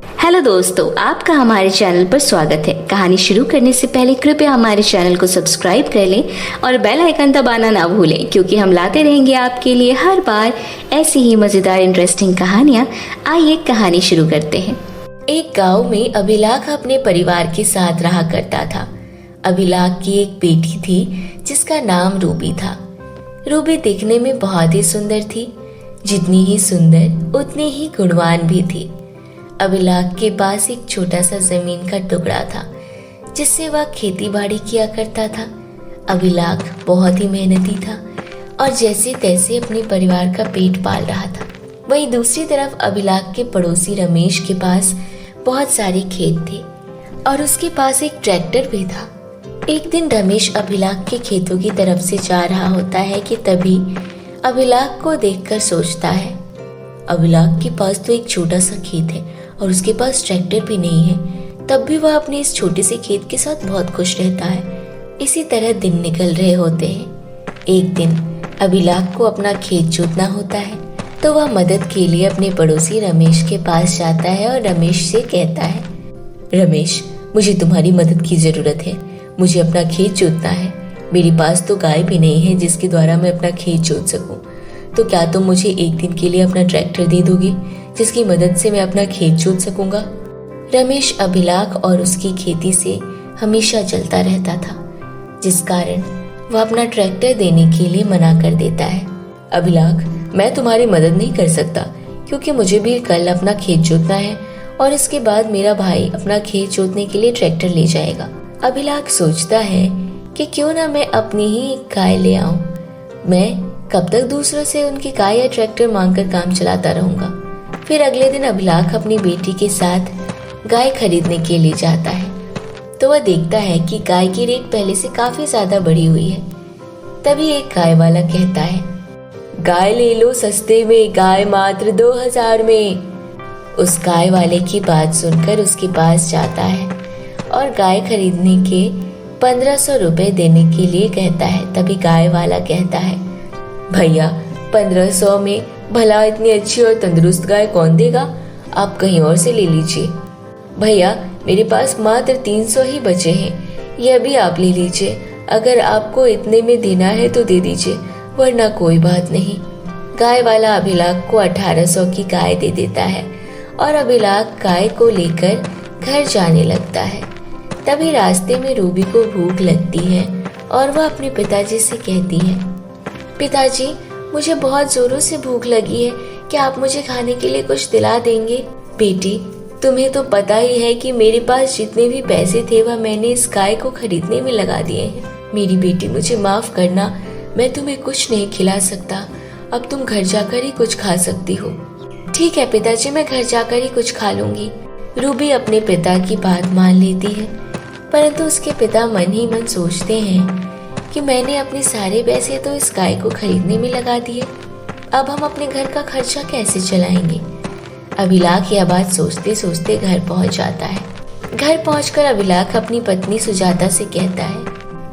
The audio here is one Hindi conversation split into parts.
हेलो दोस्तों, आपका हमारे चैनल पर स्वागत है। कहानी शुरू करने से पहले कृपया हमारे चैनल को सब्सक्राइब कर लें और बेल आइकन दबाना ना भूलें, क्योंकि हम लाते रहेंगे आपके लिए हर बार ऐसी ही मजेदार इंटरेस्टिंग कहानियाँ। आइए कहानी शुरू करते हैं। एक गांव में अभिलाख अपने परिवार के साथ रहा करता था। अभिलाख की एक बेटी थी जिसका नाम रूबी था। रूबी दिखने में बहुत ही सुंदर थी, जितनी ही सुंदर उतनी ही गुणवान भी थी। अभिलाख के पास एक छोटा सा जमीन का टुकड़ा था जिससे वह खेती बाड़ी किया करता था। अभिलाख बहुत ही मेहनती था और जैसे तैसे अपने परिवार का पेट पाल रहा था। वहीं दूसरी तरफ अभिलाख के पड़ोसी रमेश के पास बहुत सारे खेत थे और उसके पास एक ट्रैक्टर भी था। एक दिन रमेश अभिलाख के खेतों की तरफ से जा रहा होता है कि तभी अभिलाख को देखकर सोचता है, अभिलाख के पास तो एक छोटा सा खेत है और उसके पास ट्रैक्टर भी नहीं है, तब भी वह अपने इस छोटे से खेत के साथ बहुत खुश रहता है। इसी तरह दिन निकल रहे होते हैं। एक दिन अभिलाख को अपना खेत जोतना होता है तो वह मदद के लिए अपने पड़ोसी रमेश के पास जाता है और रमेश से कहता है, रमेश, मुझे तुम्हारी मदद की जरूरत है। मुझे अपना खेत जोतना है। मेरे पास तो गाय भी नहीं है जिसके द्वारा मैं अपना खेत जोत सकूं। तो क्या तुम मुझे एक दिन के लिए अपना ट्रैक्टर दे दोगे जिसकी मदद से मैं अपना खेत जोत सकूंगा? रमेश अभिलाख और उसकी खेती से हमेशा जलता रहता था, जिस कारण वह अपना ट्रैक्टर देने के लिए मना कर देता है। अभिलाख, मैं तुम्हारी मदद नहीं कर सकता क्योंकि मुझे भी कल अपना खेत जोतना है और इसके बाद मेरा भाई अपना खेत जोतने के लिए ट्रैक्टर ले जाएगा। अभिलाख सोचता है कि क्यों ना मैं अपनी ही एक गाय ले आऊं। मैं कब तक दूसरों से उनकी गाय या ट्रैक्टर मांगकर काम चलाता रहूंगा। फिर अगले दिन अभिलाख अपनी बेटी के साथ गाय खरीदने के लिए जाता है तो वह देखता है कि गाय की रेट पहले से काफी ज्यादा बढ़ी हुई है। तभी एक गाय वाला कहता है, गाय ले लो सस्ते में, गाय मात्र 2000 में। उस गाय वाले की बात सुनकर उसके पास जाता है और गाय खरीदने के 1500 रुपए देने के लिए कहता है। तभी गाय वाला कहता है, भैया 1500 में भला इतनी अच्छी और तंदुरुस्त गाय कौन देगा? आप कहीं और से ले लीजिए। भैया, मेरे पास मात्र 300 ही बचे हैं, यह भी आप ले लीजिए। अगर आपको इतने में देना है तो दे दीजिए, वरना कोई बात नहीं। गाय वाला अभिलाख को 1800 की गाय दे देता है और अभिलाख गाय को लेकर घर जाने लगता है। तभी रास्ते में रूबी को भूख लगती है और वह अपने पिताजी से कहती है, पिताजी, मुझे बहुत जोरों से भूख लगी है, क्या आप मुझे खाने के लिए कुछ दिला देंगे? बेटी, तुम्हें तो पता ही है कि मेरे पास जितने भी पैसे थे वह मैंने इस गाय को खरीदने में लगा दिए हैं। मेरी बेटी, मुझे माफ करना, मैं तुम्हें कुछ नहीं खिला सकता। अब तुम घर जाकर ही कुछ खा सकती हो। ठीक है पिताजी, मैं घर जाकर ही कुछ खा लूंगी। रूबी अपने पिता की बात मान लेती है, परंतु उसके पिता मन ही मन सोचते हैं कि मैंने अपने सारे पैसे तो इस गाय को खरीदने में लगा दिए, अब हम अपने घर का खर्चा कैसे चलाएंगे? अभिलाख यह बात सोचते सोचते घर पहुंच जाता है। घर पहुंचकर अभिलाख अपनी पत्नी सुजाता से कहता है,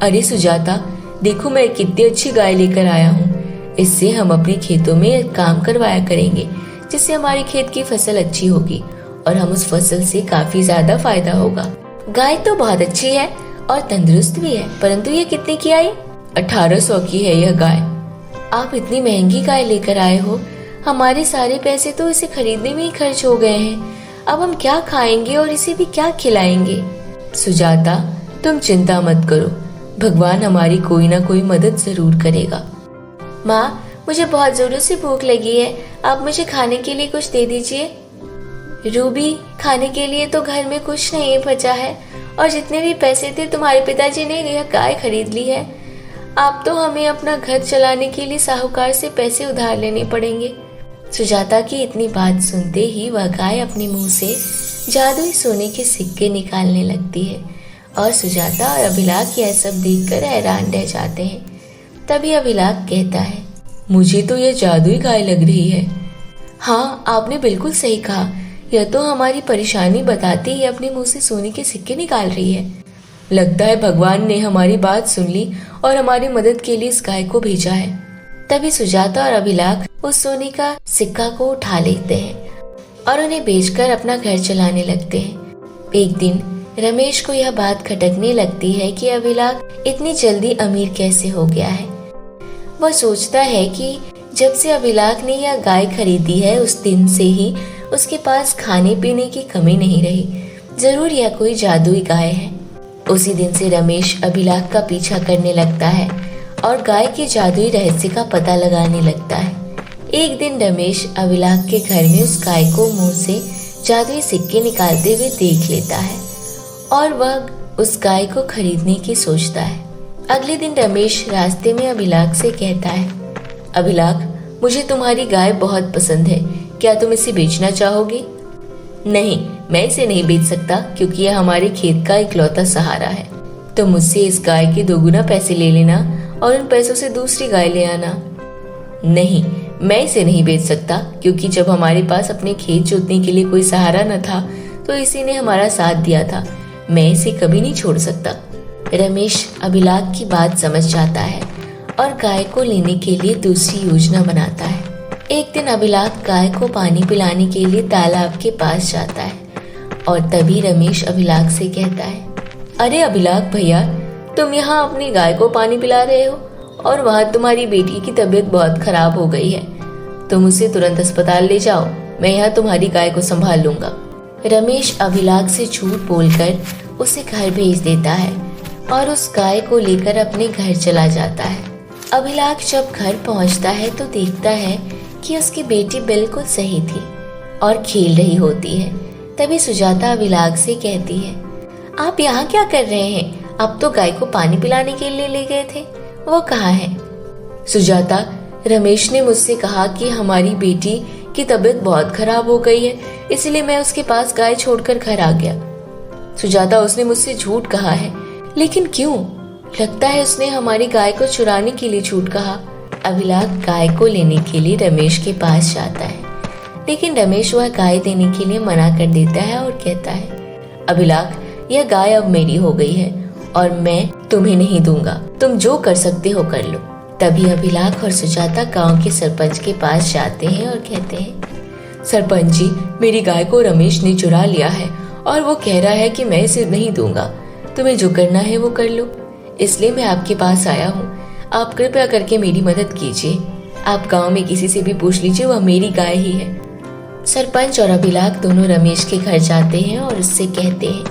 अरे सुजाता, देखो मैं कितनी अच्छी गाय लेकर आया हूँ। इससे हम अपने खेतों में काम करवाया करेंगे, जिससे हमारी खेत की फसल अच्छी होगी और हम उस फसल से काफी ज्यादा फायदा होगा। गाय तो बहुत अच्छी है और तंदुरुस्त भी है, परंतु ये कितने की आई? 1800 की है यह गाय। आप इतनी महंगी गाय लेकर आए हो, हमारे सारे पैसे तो इसे खरीदने में ही खर्च हो गए हैं। अब हम क्या खाएंगे और इसे भी क्या खिलाएंगे? सुजाता, तुम चिंता मत करो, भगवान हमारी कोई ना कोई मदद जरूर करेगा। माँ, मुझे बहुत जोरों से भूख लगी है, आप मुझे खाने के लिए कुछ दे दीजिए। रूबी, खाने के लिए तो घर में कुछ नहीं बचा है और जितने भी पैसे थे तुम्हारे पिताजी ने यह गाय खरीद ली है। आप तो हमें अपना घर चलाने के लिए साहूकार से पैसे उधार लेने पड़ेंगे। सुजाता की इतनी बात सुनते ही वह गाय अपने मुंह से जादुई सोने के सिक्के निकालने लगती है और सुजाता और अभिलाख यह सब देखकर हैरान रह जाते हैं। तभी अभिलाख कहता है, मुझे तो यह जादुई गाय लग रही है। हाँ, आपने बिल्कुल सही कहा, यह तो हमारी परेशानी बताते ही अपने मुंह से सोने के सिक्के निकाल रही है। लगता है भगवान ने हमारी बात सुन ली और हमारी मदद के लिए इस गाय को भेजा है। तभी सुजाता और अभिलाख उस सोने का सिक्का को उठा लेते हैं और उन्हें बेचकर अपना घर चलाने लगते हैं। एक दिन रमेश को यह बात खटकने लगती है कि अभिलाख इतनी जल्दी अमीर कैसे हो गया है। वह सोचता है कि जब से अभिलाख ने यह गाय खरीदी है उस दिन से ही उसके पास खाने पीने की कमी नहीं रही। जरूर यह कोई जादुई गाय है। उसी दिन से रमेश अभिलाख का पीछा करने लगता है और गाय के जादुई रहस्य का पता लगाने लगता है। एक दिन रमेश अभिलाख के घर में उस गाय को मुंह से जादुई सिक्के निकालते हुए देख लेता है और वह उस गाय को खरीदने की सोचता है। अगले दिन रमेश रास्ते में अभिलाख से कहता है, अभिलाख, मुझे तुम्हारी गाय बहुत पसंद है, क्या तुम इसे बेचना चाहोगे? नहीं, मैं इसे नहीं बेच सकता क्योंकि यह हमारे खेत का इकलौता सहारा है। तो मुझसे इस गाय के 2 गुना पैसे ले लेना और उन पैसों से दूसरी गाय ले आना। नहीं, मैं इसे नहीं बेच सकता क्योंकि जब हमारे पास अपने खेत जोतने के लिए कोई सहारा न था तो इसी ने हमारा साथ दिया था। मैं इसे कभी नहीं छोड़ सकता। रमेश अभिलाख की बात समझ जाता है और गाय को लेने के लिए दूसरी योजना बनाता है। एक दिन अभिलाख गाय को पानी पिलाने के लिए तालाब के पास जाता है और तभी रमेश अभिलाख से कहता है, अरे अभिलाख भैया, तुम यहाँ अपनी गाय को पानी पिला रहे हो और वहाँ तुम्हारी बेटी की तबीयत बहुत खराब हो गई है। तुम उसे तुरंत अस्पताल ले जाओ, मैं यहाँ तुम्हारी गाय को संभाल लूंगा। रमेश अभिलाख से झूठ बोलकर उसे घर भेज देता है और उस गाय को लेकर अपने घर चला जाता है। अभिलाख जब घर पहुंचता है तो देखता है कि उसकी बेटी बिल्कुल सही थी और खेल रही होती है। तभी सुजाता अभिलाख से कहती है, आप यहाँ क्या कर रहे हैं? आप तो गाय को पानी पिलाने के लिए ले गए थे, वो कहाँ है? सुजाता, रमेश ने मुझसे कहा कि हमारी बेटी की तबीयत बहुत खराब हो गई है, इसलिए मैं उसके पास गाय छोड़कर घर आ गया। सुजाता, उसने मुझसे झूठ कहा है, लेकिन क्यों? लगता है उसने हमारी गाय को चुराने के लिए झूठ कहा। अभिलाख गाय को लेने के लिए रमेश के पास जाता है, लेकिन रमेश वह गाय देने के लिए मना कर देता है और कहता है, अभिलाख, यह गाय अब मेरी हो गई है और मैं तुम्हें नहीं दूंगा। तुम जो कर सकते हो कर लो। तभी अभिलाख और सुजाता गांव के सरपंच के पास जाते हैं और कहते हैं, सरपंच जी, मेरी गाय को रमेश ने चुरा लिया है और वो कह रहा है कि मैं इसे नहीं दूंगा। तुम्हें जो करना है वो कर लो, इसलिए मैं आपके पास आया हूँ। आप कृपया करके मेरी मदद कीजिए। आप गांव में किसी से भी पूछ लीजिए, वह मेरी गाय ही है। सरपंच और अभिलाख दोनों रमेश के घर जाते हैं और उससे कहते हैं,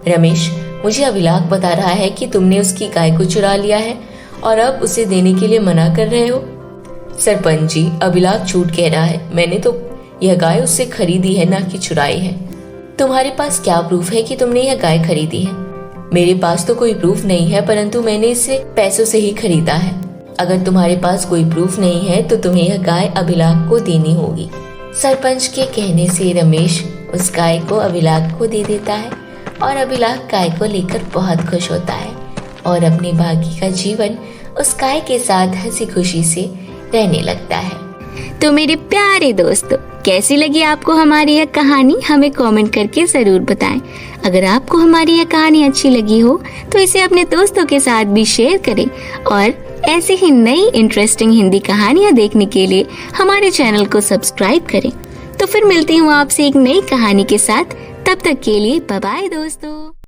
रमेश, मुझे अभिलाख बता रहा है कि तुमने उसकी गाय को चुरा लिया है और अब उसे देने के लिए मना कर रहे हो। सरपंच जी, अभिलाख झूठ कह रहा है। मैंने तो यह गाय उससे खरीदी है, ना कि चुराई है। तुम्हारे पास क्या प्रूफ है कि तुमने यह गाय खरीदी है? मेरे पास तो कोई प्रूफ नहीं है, परंतु मैंने इसे पैसों से ही खरीदा है। अगर तुम्हारे पास कोई प्रूफ नहीं है तो तुम्हें यह गाय अभिलाख को देनी होगी। सरपंच के कहने से रमेश उस गाय को अभिलाख को दे देता है और अभिलाख गाय को लेकर बहुत खुश होता है और अपने बाकी का जीवन उस गाय के साथ हंसी खुशी से रहने लगता है। तो मेरे प्यारे दोस्तों, कैसी लगी आपको हमारी यह कहानी? हमें कमेंट करके जरूर बताएं। अगर आपको हमारी यह कहानी अच्छी लगी हो तो इसे अपने दोस्तों के साथ भी शेयर करें और ऐसी ही नई इंटरेस्टिंग हिंदी कहानियाँ देखने के लिए हमारे चैनल को सब्सक्राइब करें। तो फिर मिलती हूँ आपसे एक नई कहानी के साथ। तब तक के लिए बाय बाय दोस्तों।